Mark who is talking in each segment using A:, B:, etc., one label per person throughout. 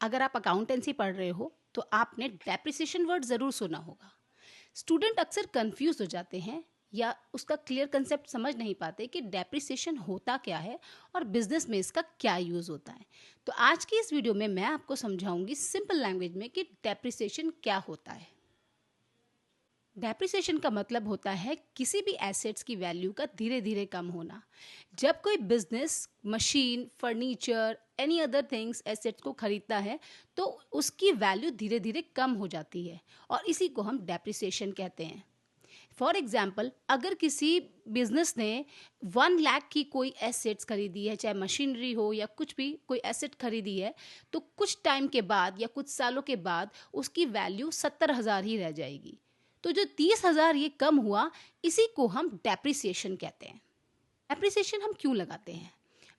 A: अगर आप अकाउंटेंसी पढ़ रहे हो तो आपने डेप्रिसिएशन वर्ड ज़रूर सुना होगा। स्टूडेंट अक्सर कंफ्यूज हो जाते हैं या उसका क्लियर कंसेप्ट समझ नहीं पाते कि डेप्रिसिएशन होता क्या है और बिजनेस में इसका क्या यूज़ होता है। तो आज की इस वीडियो में मैं आपको समझाऊंगी सिंपल लैंग्वेज में कि डेप्रिसिएशन क्या होता है। डेप्रिसिएशन का मतलब होता है किसी भी एसेट्स की वैल्यू का धीरे धीरे कम होना। जब कोई business machine, furniture, any other things assets को खरीदता है तो उसकी वैल्यू धीरे धीरे कम हो जाती है और इसी को हम डेप्रिसिएशन कहते हैं। फॉर एग्जाम्पल, अगर किसी बिजनेस ने 1 लाख की कोई एसेट्स खरीदी है, चाहे मशीनरी हो या कुछ भी कोई एसेट खरीदी है, तो कुछ टाइम के बाद या कुछ सालों के बाद उसकी वैल्यू 70,000 ही रह जाएगी। तो जो 30,000 ये कम हुआ, इसी को हम डेप्रिसिएशन कहते हैं। डेप्रिसिएशन हम क्यों लगाते हैं?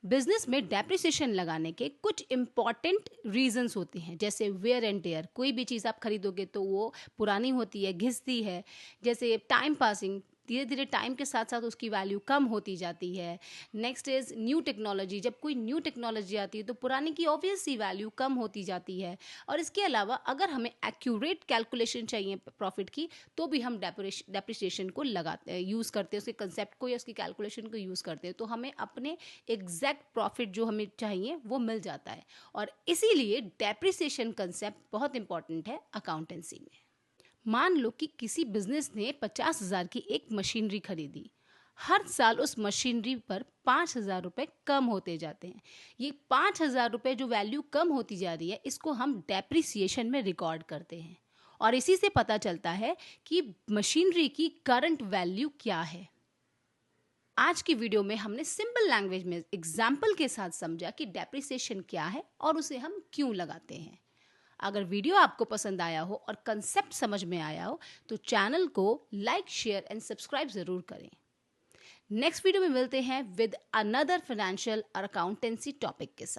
A: बिजनेस में डेप्रिसिएशन लगाने के कुछ इंपॉर्टेंट रीजंस होते हैं, जैसे वेयर एंड टेयर। कोई भी चीज़ आप खरीदोगे तो वो पुरानी होती है, घिसती है। जैसे टाइम पासिंग, धीरे धीरे टाइम के साथ साथ उसकी वैल्यू कम होती जाती है। Next is new technology. जब कोई न्यू टेक्नोलॉजी आती है तो पुरानी की ऑब्वियस सी वैल्यू कम होती जाती है। और इसके अलावा अगर हमें एक्यूरेट कैलकुलेशन चाहिए प्रॉफिट की, तो भी हम डेप्रिसिएशन को लगाते यूज़ करते हैं, उसके कंसेप्ट को या उसकी कैलकुलेशन को यूज़ करते हैं, तो हमें अपने एग्जैक्ट प्रॉफिट जो हमें चाहिए वो मिल जाता है। और इसीलिए डेप्रिसिएशन कंसेप्ट बहुत इंपॉर्टेंट है अकाउंटेंसी में। मान लो कि किसी बिजनेस ने 50,000 की एक मशीनरी खरीदी। हर साल उस मशीनरी पर 5,000 रुपये कम होते जाते हैं। ये 5,000 रुपये जो वैल्यू कम होती जा रही है, इसको हम डेप्रिसिएशन में रिकॉर्ड करते हैं। और इसी से पता चलता है कि मशीनरी की करंट वैल्यू क्या है। आज की वीडियो में हमने सिंपल लैंग्वेज में एग्जाम्पल के साथ समझा कि डेप्रिसिएशन क्या है और उसे हम क्यों लगाते हैं। अगर वीडियो आपको पसंद आया हो और कंसेप्ट समझ में आया हो तो चैनल को लाइक, शेयर एंड सब्सक्राइब जरूर करें। नेक्स्ट वीडियो में मिलते हैं विद अनदर फाइनेंशियल और अकाउंटेंसी टॉपिक के साथ।